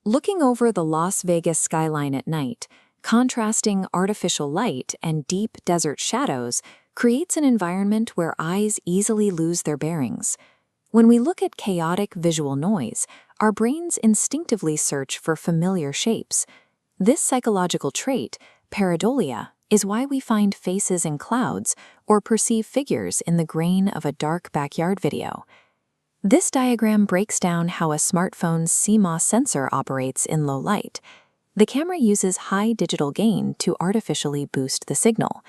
Looking over the Las Vegas skyline at night, contrasting artificial light and deep desert shadows creates an environment where eyes easily lose their bearings. When we look at chaotic visual noise, our brains instinctively search for familiar shapes. This psychological trait, pareidolia, is why we find faces in clouds or perceive figures in the grain of a dark backyard video. This diagram breaks down how a smartphone's CMOS sensor operates in low light. The camera uses high digital gain to artificially boost the signal.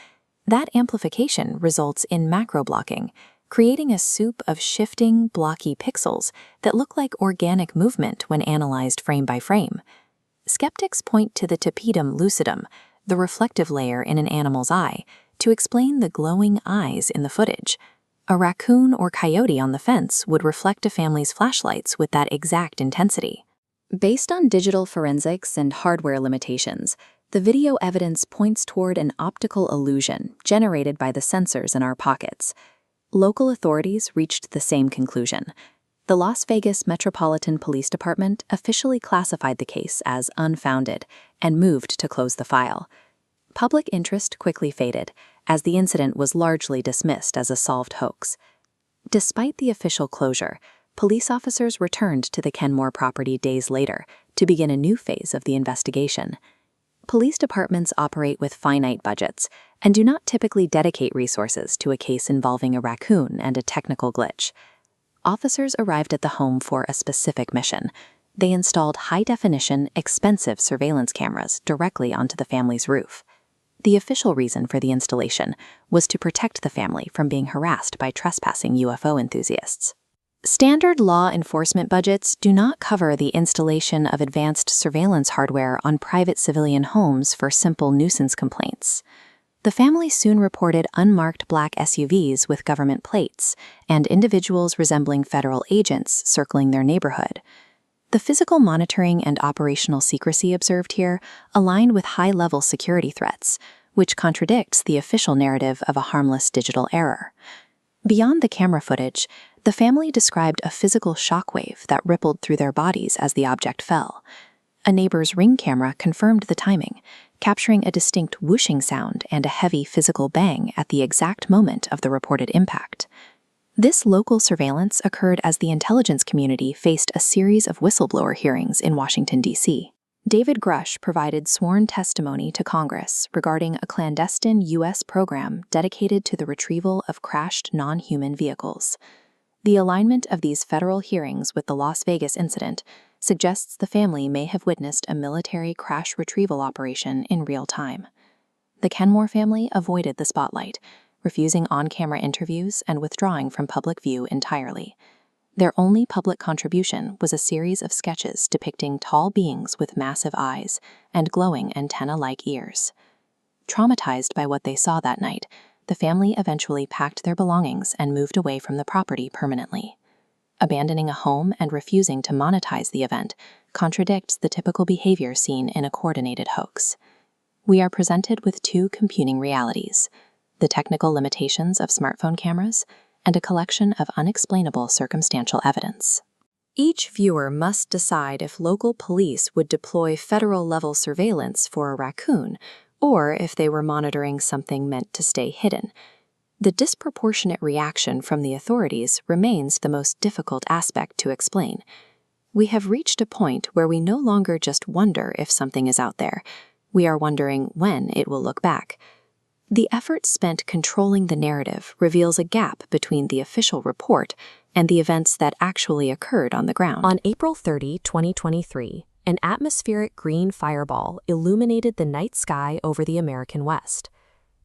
That amplification results in macro-blocking, creating a soup of shifting, blocky pixels that look like organic movement when analyzed frame by frame. Skeptics point to the tapetum lucidum, the reflective layer in an animal's eye, to explain the glowing eyes in the footage. A raccoon or coyote on the fence would reflect a family's flashlights with that exact intensity. Based on digital forensics and hardware limitations, the video evidence points toward an optical illusion generated by the sensors in our pockets. Local authorities reached the same conclusion. The Las Vegas Metropolitan Police Department officially classified the case as unfounded and moved to close the file. Public interest quickly faded, as the incident was largely dismissed as a solved hoax. Despite the official closure, police officers returned to the Kenmore property days later to begin a new phase of the investigation. Police departments operate with finite budgets and do not typically dedicate resources to a case involving a raccoon and a technical glitch. Officers arrived at the home for a specific mission. They installed high-definition, expensive surveillance cameras directly onto the family's roof. The official reason for the installation was to protect the family from being harassed by trespassing UFO enthusiasts. Standard law enforcement budgets do not cover the installation of advanced surveillance hardware on private civilian homes for simple nuisance complaints. The family soon reported unmarked black SUVs with government plates and individuals resembling federal agents circling their neighborhood. The physical monitoring and operational secrecy observed here aligned with high-level security threats, which contradicts the official narrative of a harmless digital error. Beyond the camera footage, the family described a physical shockwave that rippled through their bodies as the object fell. A neighbor's Ring camera confirmed the timing, capturing a distinct whooshing sound and a heavy physical bang at the exact moment of the reported impact. This local surveillance occurred as the intelligence community faced a series of whistleblower hearings in Washington, D.C. David Grush provided sworn testimony to Congress regarding a clandestine U.S. program dedicated to the retrieval of crashed non-human vehicles. The alignment of these federal hearings with the Las Vegas incident suggests the family may have witnessed a military crash retrieval operation in real time. The Kenmore family avoided the spotlight, refusing on-camera interviews and withdrawing from public view entirely. Their only public contribution was a series of sketches depicting tall beings with massive eyes and glowing antenna-like ears. Traumatized by what they saw that night, the family eventually packed their belongings and moved away from the property permanently. Abandoning a home and refusing to monetize the event contradicts the typical behavior seen in a coordinated hoax. We are presented with two competing realities: the technical limitations of smartphone cameras and a collection of unexplainable circumstantial evidence. Each viewer must decide if local police would deploy federal-level surveillance for a raccoon or if they were monitoring something meant to stay hidden. The disproportionate reaction from the authorities remains the most difficult aspect to explain. We have reached a point where we no longer just wonder if something is out there. We are wondering when it will look back. The effort spent controlling the narrative reveals a gap between the official report and the events that actually occurred on the ground. On April 30, 2023, an atmospheric green fireball illuminated the night sky over the American West.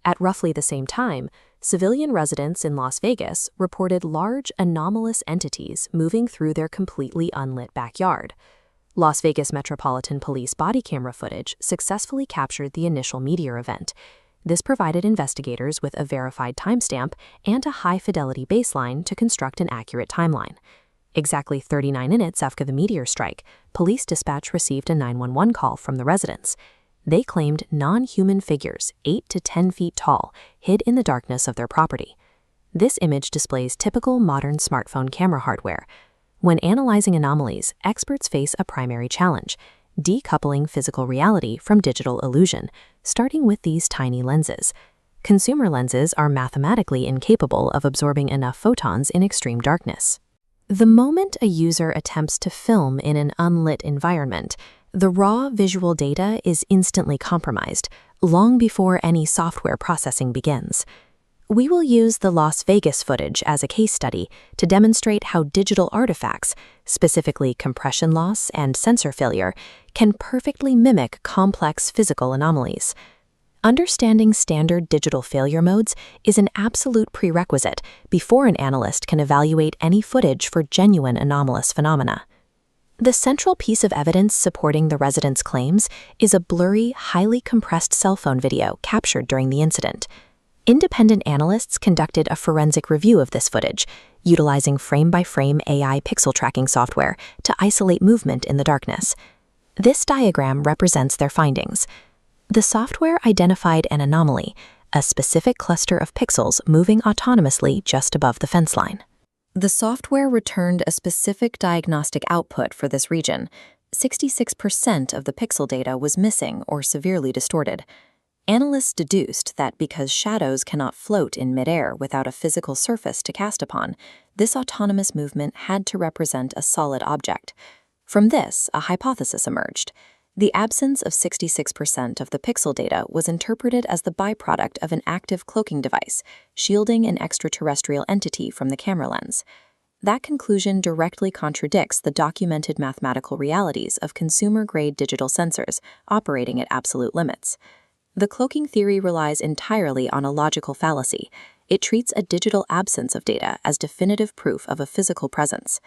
At roughly the same time, civilian residents in Las Vegas reported large anomalous entities moving through their completely unlit backyard. Las Vegas Metropolitan Police body camera footage successfully captured the initial meteor event. This provided investigators with a verified timestamp and a high-fidelity baseline to construct an accurate timeline. Exactly 39 minutes after the meteor strike, police dispatch received a 911 call from the residents. They claimed non-human figures 8 to 10 feet tall hid in the darkness of their property. This image displays typical modern smartphone camera hardware. When analyzing anomalies, experts face a primary challenge: decoupling physical reality from digital illusion, starting with these tiny lenses. Consumer lenses are mathematically incapable of absorbing enough photons in extreme darkness. The moment a user attempts to film in an unlit environment, the raw visual data is instantly compromised, long before any software processing begins. We will use the Las Vegas footage as a case study to demonstrate how digital artifacts, specifically compression loss and sensor failure, can perfectly mimic complex physical anomalies. Understanding standard digital failure modes is an absolute prerequisite before an analyst can evaluate any footage for genuine anomalous phenomena. The central piece of evidence supporting the resident's claims is a blurry, highly compressed cell phone video captured during the incident. Independent analysts conducted a forensic review of this footage, utilizing frame-by-frame AI pixel tracking software to isolate movement in the darkness. This diagram represents their findings. The software identified an anomaly, a specific cluster of pixels moving autonomously just above the fence line. The software returned a specific diagnostic output for this region. 66% of the pixel data was missing or severely distorted. Analysts deduced that because shadows cannot float in midair without a physical surface to cast upon, this autonomous movement had to represent a solid object. From this, a hypothesis emerged. The absence of 66% of the pixel data was interpreted as the byproduct of an active cloaking device, shielding an extraterrestrial entity from the camera lens. That conclusion directly contradicts the documented mathematical realities of consumer-grade digital sensors operating at absolute limits. The cloaking theory relies entirely on a logical fallacy. It treats a digital absence of data as definitive proof of a physical presence.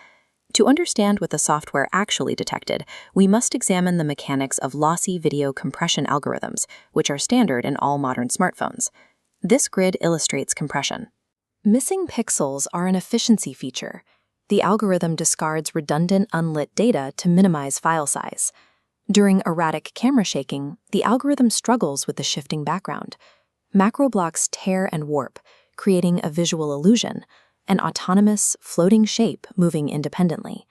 To understand what the software actually detected, we must examine the mechanics of lossy video compression algorithms, which are standard in all modern smartphones. This grid illustrates compression. Missing pixels are an efficiency feature. The algorithm discards redundant unlit data to minimize file size. During erratic camera shaking, the algorithm struggles with the shifting background. Macro blocks tear and warp, creating a visual illusion, an autonomous, floating shape moving independently.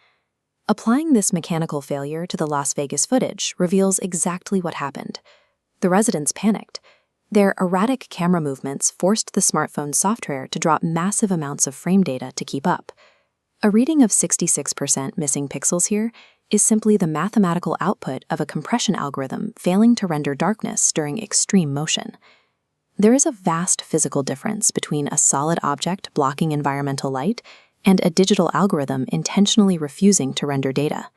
Applying this mechanical failure to the Las Vegas footage reveals exactly what happened. The residents panicked. Their erratic camera movements forced the smartphone's software to drop massive amounts of frame data to keep up. A reading of 66% missing pixels here is simply the mathematical output of a compression algorithm failing to render darkness during extreme motion. There is a vast physical difference between a solid object blocking environmental light and a digital algorithm intentionally refusing to render data.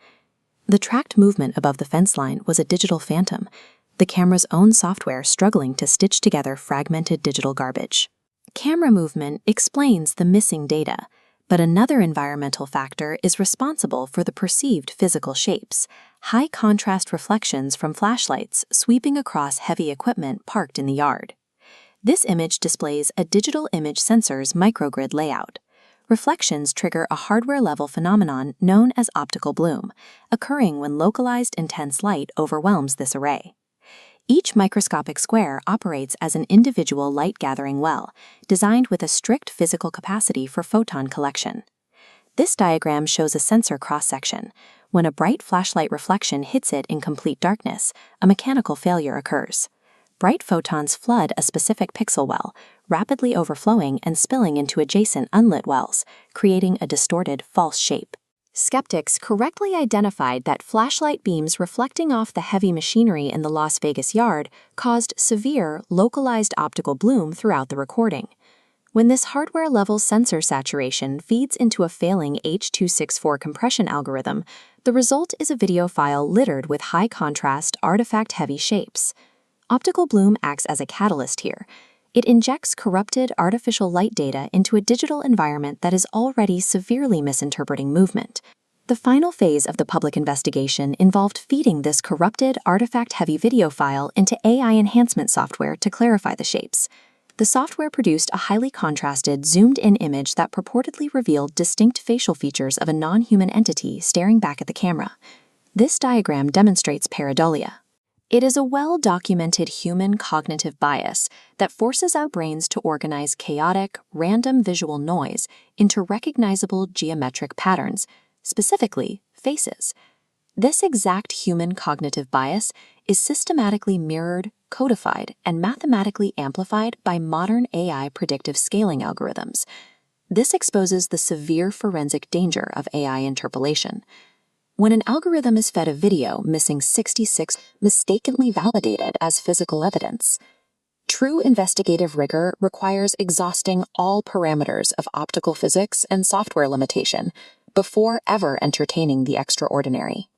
The tracked movement above the fence line was a digital phantom, the camera's own software struggling to stitch together fragmented digital garbage. Camera movement explains the missing data, but another environmental factor is responsible for the perceived physical shapes, high-contrast reflections from flashlights sweeping across heavy equipment parked in the yard. This image displays a digital image sensor's microgrid layout. Reflections trigger a hardware-level phenomenon known as optical bloom, occurring when localized intense light overwhelms this array. Each microscopic square operates as an individual light-gathering well, designed with a strict physical capacity for photon collection. This diagram shows a sensor cross-section. When a bright flashlight reflection hits it in complete darkness, a mechanical failure occurs. Bright photons flood a specific pixel well, rapidly overflowing and spilling into adjacent unlit wells, creating a distorted, false shape. Skeptics correctly identified that flashlight beams reflecting off the heavy machinery in the Las Vegas yard caused severe, localized optical bloom throughout the recording. When this hardware-level sensor saturation feeds into a failing H.264 compression algorithm, the result is a video file littered with high-contrast, artifact-heavy shapes. Optical bloom acts as a catalyst here. It injects corrupted artificial light data into a digital environment that is already severely misinterpreting movement. The final phase of the public investigation involved feeding this corrupted, artifact-heavy video file into AI enhancement software to clarify the shapes. The software produced a highly contrasted, zoomed-in image that purportedly revealed distinct facial features of a non-human entity staring back at the camera. This diagram demonstrates pareidolia. It is a well-documented human cognitive bias that forces our brains to organize chaotic, random visual noise into recognizable geometric patterns, specifically faces. This exact human cognitive bias is systematically mirrored, codified, and mathematically amplified by modern AI predictive scaling algorithms. This exposes the severe forensic danger of AI interpolation. When an algorithm is fed a video missing 66 mistakenly validated as physical evidence, true investigative rigor requires exhausting all parameters of optical physics and software limitation before ever entertaining the extraordinary.